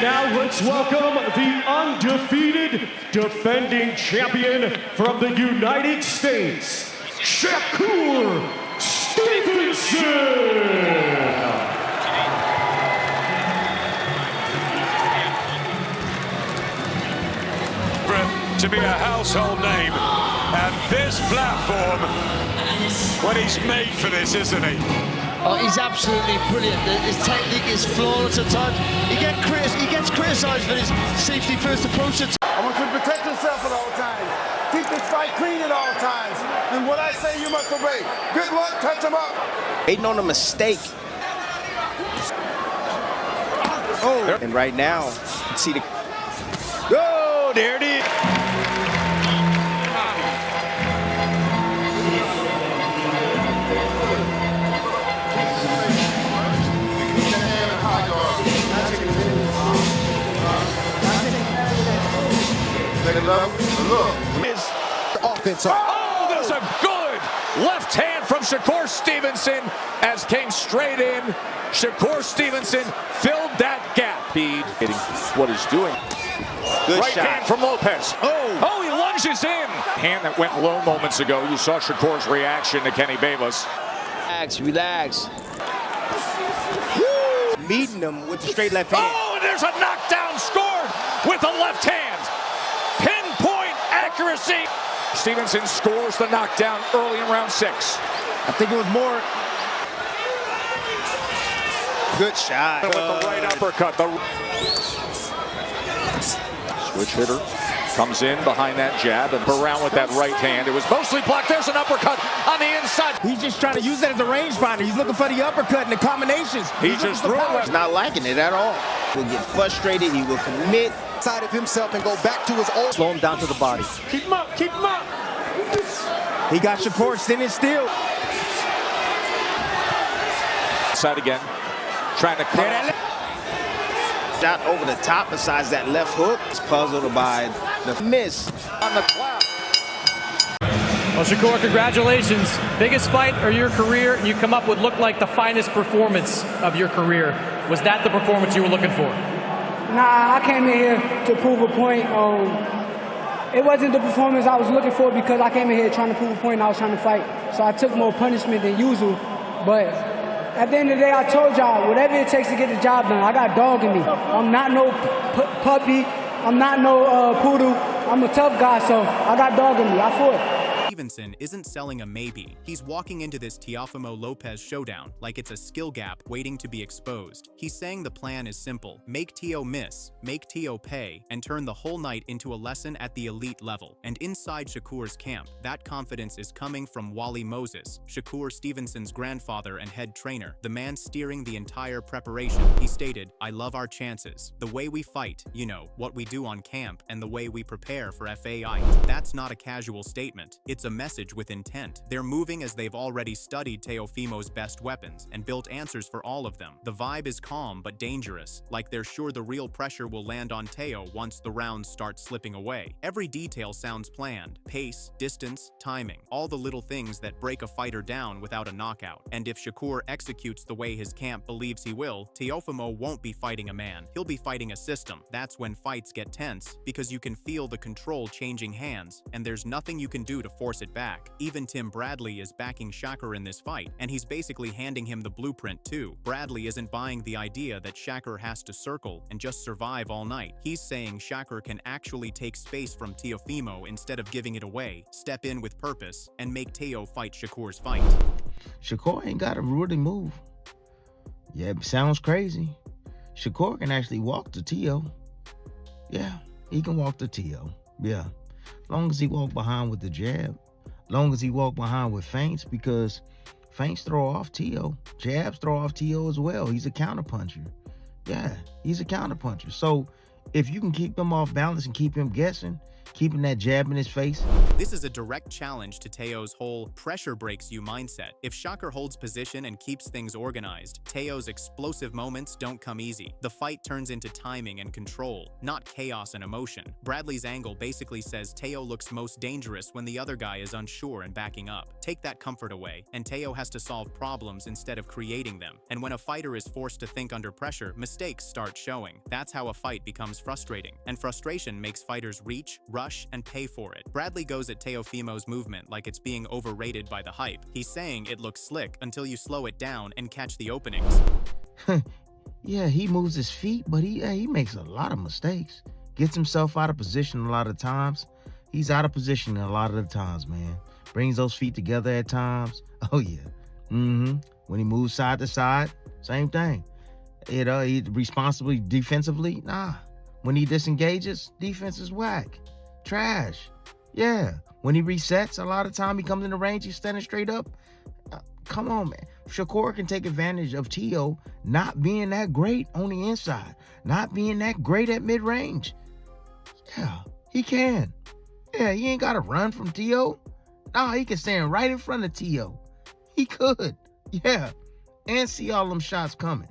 And now let's welcome the undefeated defending champion from the United States, Shakur Stevenson. To be a household name, and this platform, well, he's made for this, isn't he? Oh, he's absolutely brilliant. His technique is flawless at times. He gets criticised for his safety-first approach. I want you to protect yourself at all times. Keep this fight clean at all times. And what I say, you must obey. Good luck, touch him up. Waiting on a mistake. Oh, and right now, you can see the... Oh, there it is. Look. His offense. Oh, there's a good left hand from Shakur Stevenson as came straight in. Shakur Stevenson filled that gap. Speed, hitting what he's doing. Good right shot. hand from Lopez. Oh, he lunges in. Hand that went low moments ago. You saw Shakur's reaction to Kenny Bayless. Relax. Woo. Meeting him with the straight left hand. Oh, and there's a knockdown scored with a left hand. Pinpoint accuracy. Stevenson scores the knockdown early in round 6. I think it was more. Good shot. With the right uppercut. The switch hitter comes in behind that jab and around with that right hand. It was mostly blocked. There's an uppercut on the inside. He's just trying to use that as a rangefinder. He's looking for the uppercut and the combinations. He just threw it. He's not liking it at all. He'll get frustrated. He will commit. Side of himself and go back to his old. Slow him down to the body. Keep him up. Keep him up. He got Shakur standing still. Side again. Trying to cut. Shot over the top besides that left hook. He's puzzled by the miss On the clap. Well, Shakur, congratulations. Biggest fight of your career, and you come up with look like the finest performance of your career. Was that the performance you were looking for? Nah, I came in here to prove a point. It wasn't the performance I was looking for because I came in here trying to prove a point and I was trying to fight. So I took more punishment than usual. But at the end of the day, I told y'all, whatever it takes to get the job done, I got dog in me. I'm not no puppy. I'm not no poodle. I'm a tough guy, so I got dog in me. I fought. Stevenson isn't selling a maybe. He's walking into this Teofimo Lopez showdown like it's a skill gap waiting to be exposed. He's saying the plan is simple. Make Teo miss, make Teo pay, and turn the whole night into a lesson at the elite level. And inside Shakur's camp, that confidence is coming from Wally Moses, Shakur Stevenson's grandfather and head trainer, the man steering the entire preparation. He stated, "I love our chances. The way we fight, you know, what we do on camp, and the way we prepare for FAI. That's not a casual statement. It's a message with intent. They're moving as they've already studied Teofimo's best weapons and built answers for all of them. The vibe is calm but dangerous, like they're sure the real pressure will land on Teo once the rounds start slipping away. Every detail sounds planned. Pace, distance, timing. All the little things that break a fighter down without a knockout. And if Shakur executes the way his camp believes he will, Teofimo won't be fighting a man. He'll be fighting a system. That's when fights get tense, because you can feel the control changing hands, and there's nothing you can do to force it back. Even Tim Bradley is backing Shakur in this fight, and he's basically handing him the blueprint too. Bradley isn't buying the idea that Shakur has to circle and just survive all night. He's saying Shakur can actually take space from Teofimo instead of giving it away, step in with purpose, and make Teo fight Shakur's fight. Shakur ain't got a really move. Yeah, it sounds crazy. Shakur can actually walk to Teo. Yeah, he can walk to Teo. Yeah. Long as he walk behind with the jab. Long as he walk behind with feints, because feints throw off Teo. Jabs throw off Teo as well. He's a counterpuncher. Yeah, he's a counterpuncher. So if you can keep him off balance and keep him guessing, keeping that jab in his face. This is a direct challenge to Teo's whole pressure breaks you mindset. If Shakur holds position and keeps things organized, Teo's explosive moments don't come easy. The fight turns into timing and control, not chaos and emotion. Bradley's angle basically says Teo looks most dangerous when the other guy is unsure and backing up. Take that comfort away, and Teo has to solve problems instead of creating them. And when a fighter is forced to think under pressure, mistakes start showing. That's how a fight becomes frustrating. And frustration makes fighters reach, rush, and pay for it. Bradley goes at Teofimo's movement like it's being overrated by the hype. He's saying it looks slick until you slow it down and catch the openings. Yeah, he moves his feet, but he makes a lot of mistakes. Gets himself out of position a lot of times. He's out of position a lot of the times, man. Brings those feet together at times. Oh, yeah. When he moves side to side, same thing. He responsibly defensively, nah. When he disengages, defense is whack. Trash. Yeah. When he resets, a lot of time he comes in the range, he's standing straight up. Come on, man. Shakur can take advantage of Teo not being that great on the inside, not being that great at mid-range. Yeah, he can. Yeah, he ain't got to run from Teo. Nah, he can stand right in front of Teo. He could. Yeah. And see all them shots coming.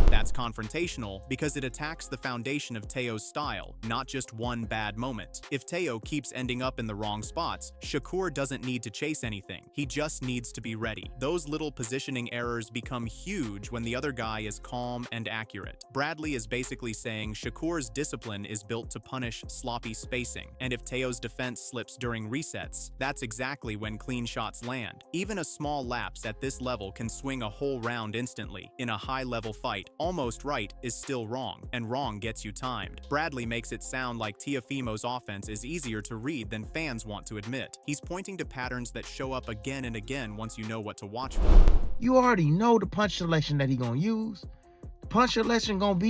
That's confrontational because it attacks the foundation of Teo's style, not just one bad moment. If Teo keeps ending up in the wrong spots, Shakur doesn't need to chase anything. He just needs to be ready. Those little positioning errors become huge when the other guy is calm and accurate. Bradley is basically saying Shakur's discipline is built to punish sloppy spacing, and if Teo's defense slips during resets, that's exactly when clean shots land. Even a small lapse at this level can swing a whole round instantly. In a high-level fight, almost right is still wrong, and wrong gets you timed. Bradley makes it sound like Teofimo's offense is easier to read than fans want to admit. He's pointing to patterns that show up again and again once you know what to watch for. You already know the punch selection that he gonna use. The punch selection gonna be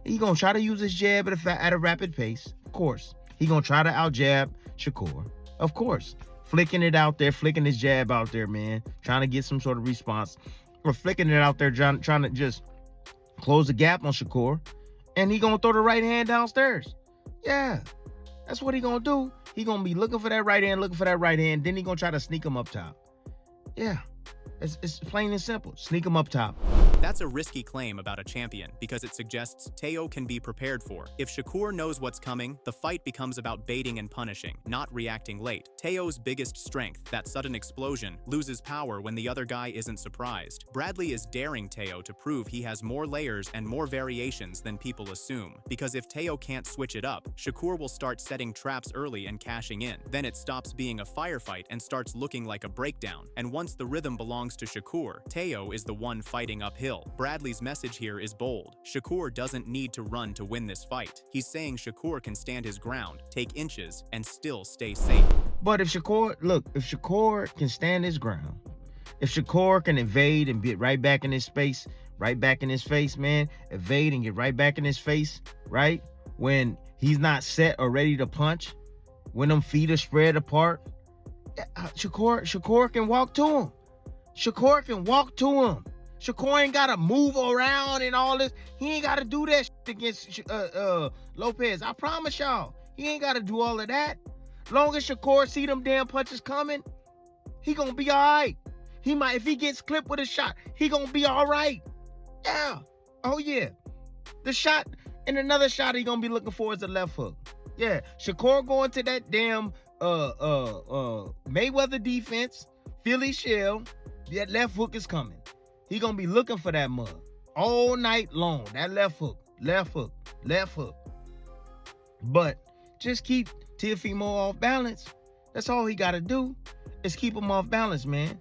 he gonna try to use his jab at a rapid pace. Of course. He gonna try to out-jab Shakur. Of course. Flicking it out there, flicking his jab out there, man. Trying to get some sort of response. Or flicking it out there, trying to just close the gap on Shakur, and he gonna throw the right hand downstairs. Yeah, that's what he gonna do. He gonna be looking for that right hand, then he gonna try to sneak him up top. Yeah, it's plain and simple. Sneak him up top. That's a risky claim about a champion because it suggests Teo can be prepared for. If Shakur knows what's coming, the fight becomes about baiting and punishing, not reacting late. Teo's biggest strength, that sudden explosion, loses power when the other guy isn't surprised. Bradley is daring Teo to prove he has more layers and more variations than people assume. Because if Teo can't switch it up, Shakur will start setting traps early and cashing in. Then it stops being a firefight and starts looking like a breakdown. And once the rhythm belongs to Shakur, Teo is the one fighting uphill. Bradley's message here is bold. Shakur doesn't need to run to win this fight. He's saying Shakur can stand his ground, take inches, and still stay safe. But if Shakur can stand his ground, if Shakur can evade and get right back in his space, right back in his face, man, evade and get right back in his face, right? When he's not set or ready to punch, when them feet are spread apart, Shakur can walk to him. Shakur can walk to him. Shakur ain't got to move around and all this. He ain't got to do that shit against Lopez. I promise y'all. He ain't got to do all of that. Long as Shakur see them damn punches coming, he gonna be all right. He might, if he gets clipped with a shot, he gonna be all right. Yeah. Oh, yeah. The shot and another shot he gonna be looking for is the left hook. Yeah. Shakur going to that damn Mayweather defense, Philly shell. That left hook is coming. He gonna be looking for that mug all night long. That left hook, left hook, left hook. But just keep Teofimo off balance. That's all he gotta do is keep him off balance, man.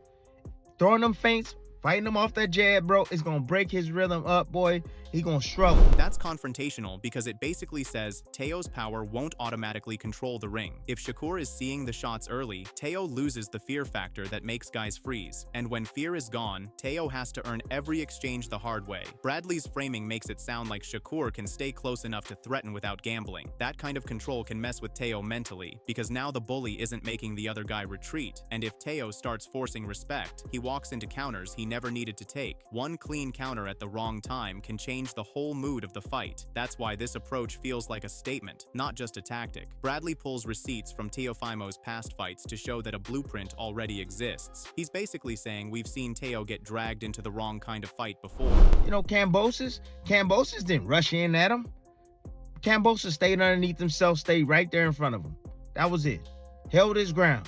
Throwing them feints, fighting him off that jab, bro, it's gonna break his rhythm up, boy. He gonna struggle. That's confrontational because it basically says Teo's power won't automatically control the ring. If Shakur is seeing the shots early, Teo loses the fear factor that makes guys freeze. And when fear is gone, Teo has to earn every exchange the hard way. Bradley's framing makes it sound like Shakur can stay close enough to threaten without gambling. That kind of control can mess with Teo mentally because now the bully isn't making the other guy retreat. And if Teo starts forcing respect, he walks into counters he never needed to take. One clean counter at the wrong time can change change the whole mood of the fight. That's why this approach feels like a statement, not just a tactic. Bradley pulls receipts from Teofimo's past fights to show that a blueprint already exists. He's basically saying we've seen Teo get dragged into the wrong kind of fight before. You know, Kambosos didn't rush in at him. Kambosos stayed underneath himself, stayed right there in front of him. That was it. Held his ground.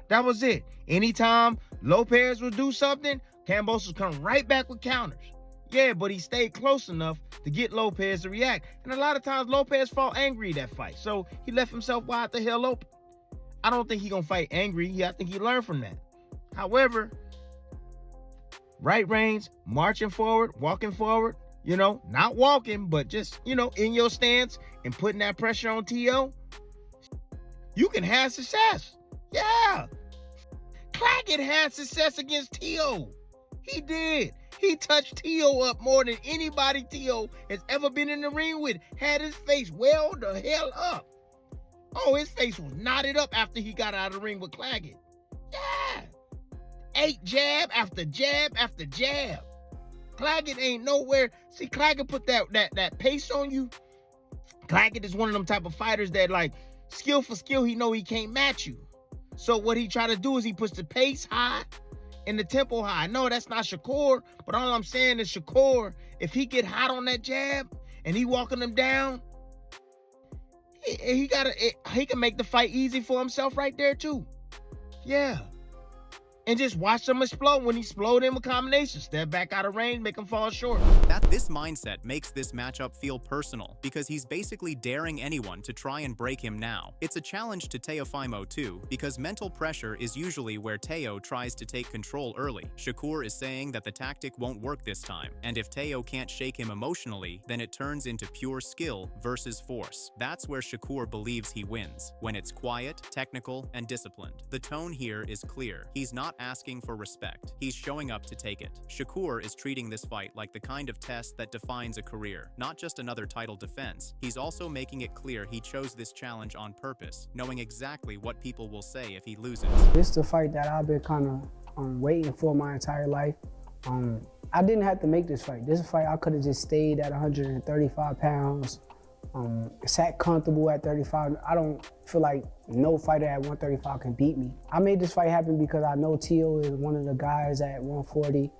That was it. Anytime Lopez would do something, Kambosos come right back with counters. Yeah, but he stayed close enough to get Lopez to react. And a lot of times Lopez fought angry that fight. So he left himself wide the hell open. I don't think he's going to fight angry. I think he learned from that. However, right range, marching forward, walking forward, you know, not walking, but just, you know, in your stance and putting that pressure on Teo, you can have success. Yeah. Claggett had success against Teo. He did. He touched Teo up more than anybody Teo has ever been in the ring with. Had his face well the hell up. Oh, his face was knotted up after he got out of the ring with Claggett. Yeah. 8 jab after jab after jab. Claggett ain't nowhere. See, Claggett put that pace on you. Claggett is one of them type of fighters that, like, skill for skill, he know he can't match you. So what he try to do is he puts the pace high and the tempo high. No, that's not Shakur, but all I'm saying is Shakur, if he get hot on that jab and he walking them down, he can make the fight easy for himself right there too. Yeah. And just watch them explode. When he explode in with combinations, step back out of range, make him fall short. This mindset makes this matchup feel personal because he's basically daring anyone to try and break him now. It's a challenge to Teofimo too, because mental pressure is usually where Teo tries to take control early. Shakur is saying that the tactic won't work this time, and if Teo can't shake him emotionally, then it turns into pure skill versus force. That's where Shakur believes he wins, when it's quiet, technical, and disciplined. The tone here is clear. He's not asking for respect. He's showing up to take it. Shakur is treating this fight like the kind of test that defines a career, not just another title defense. He's also making it clear he chose this challenge on purpose, knowing exactly what people will say if he loses. This is the fight that I've been kind of waiting for my entire life. I didn't have to make this fight. This fight I could have just stayed at 135 pounds, sat comfortable at 35. I don't feel like no fighter at 135 can beat me. I made this fight happen because I know Teo is one of the guys at 140.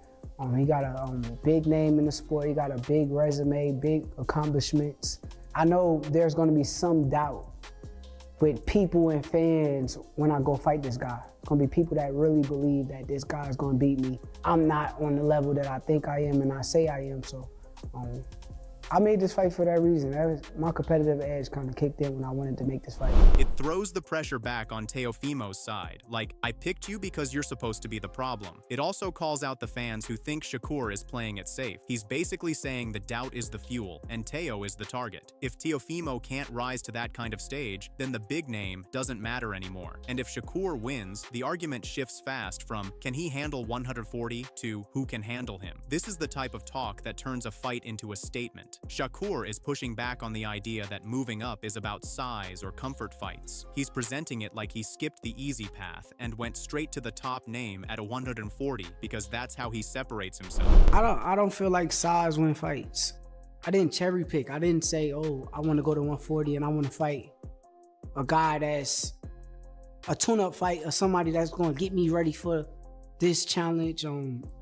He got a big name in the sport. He got a big resume, big accomplishments. I know there's going to be some doubt with people and fans when I go fight this guy. It's going to be people that really believe that this guy is going to beat me. I'm not on the level that I think I am and I say I am, so I made this fight for that reason. My competitive edge kind of kicked in when I wanted to make this fight. It throws the pressure back on Teofimo's side, like, I picked you because you're supposed to be the problem. It also calls out the fans who think Shakur is playing it safe. He's basically saying the doubt is the fuel, and Teo is the target. If Teofimo can't rise to that kind of stage, then the big name doesn't matter anymore. And if Shakur wins, the argument shifts fast from, can he handle 140 to who can handle him? This is the type of talk that turns a fight into a statement. Shakur is pushing back on the idea that moving up is about size or comfort fights. He's presenting it like he skipped the easy path and went straight to the top name at a 140 because that's how he separates himself. I don't feel like size win fights. I didn't cherry pick. I didn't say, oh, I want to go to 140 and I want to fight a guy that's a tune-up fight or somebody that's going to get me ready for this challenge.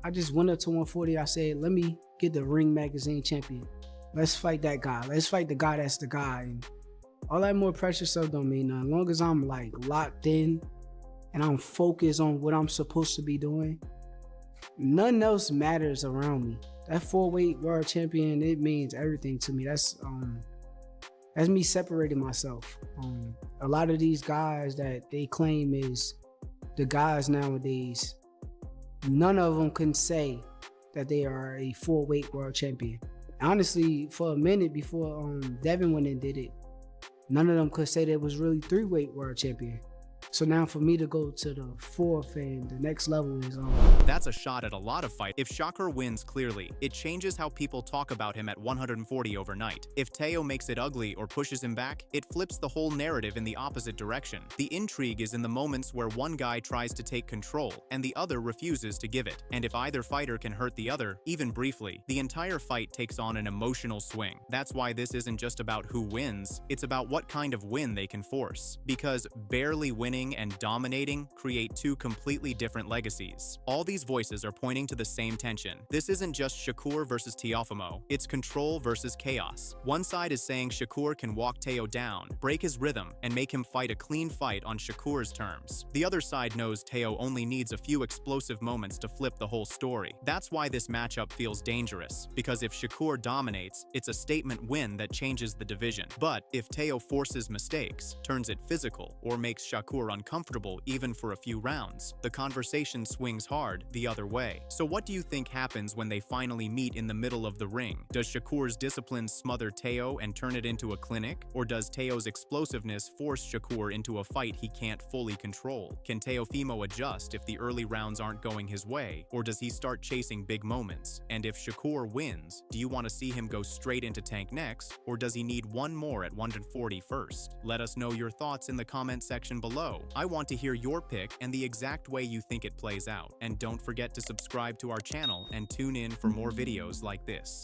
I just went up to 140. I said, let me get the Ring Magazine champion. Let's fight that guy. Let's fight the guy that's the guy. And all that more pressure stuff don't mean nothing. As long as I'm like locked in and I'm focused on what I'm supposed to be doing, nothing else matters around me. That 4-weight world champion, it means everything to me. That's me separating myself. A lot of these guys that they claim is the guys nowadays, none of them can say that they are a 4-weight world champion. Honestly, for a minute before Devin went and did it, none of them could say they was really 3-weight world champion. So now for me to go to the fourth and the next level is That's a shot at a lot of fights. If Shakur wins clearly, it changes how people talk about him at 140 overnight. If Teo makes it ugly or pushes him back, it flips the whole narrative in the opposite direction. The intrigue is in the moments where one guy tries to take control and the other refuses to give it. And if either fighter can hurt the other, even briefly, the entire fight takes on an emotional swing. That's why this isn't just about who wins, it's about what kind of win they can force. Because barely winning and dominating create two completely different legacies. All these voices are pointing to the same tension. This isn't just Shakur versus Teofimo, it's control versus chaos. One side is saying Shakur can walk Teo down, break his rhythm, and make him fight a clean fight on Shakur's terms. The other side knows Teo only needs a few explosive moments to flip the whole story. That's why this matchup feels dangerous, because if Shakur dominates, it's a statement win that changes the division. But if Teo forces mistakes, turns it physical, or makes Shakur uncomfortable even for a few rounds, the conversation swings hard the other way. So what do you think happens when they finally meet in the middle of the ring? Does Shakur's discipline smother Teo and turn it into a clinic? Or does Teo's explosiveness force Shakur into a fight he can't fully control? Can Teofimo adjust if the early rounds aren't going his way? Or does he start chasing big moments? And if Shakur wins, do you want to see him go straight into tank next? Or does he need one more at 140 first? Let us know your thoughts in the comment section below. I want to hear your pick and the exact way you think it plays out. And don't forget to subscribe to our channel and tune in for more videos like this.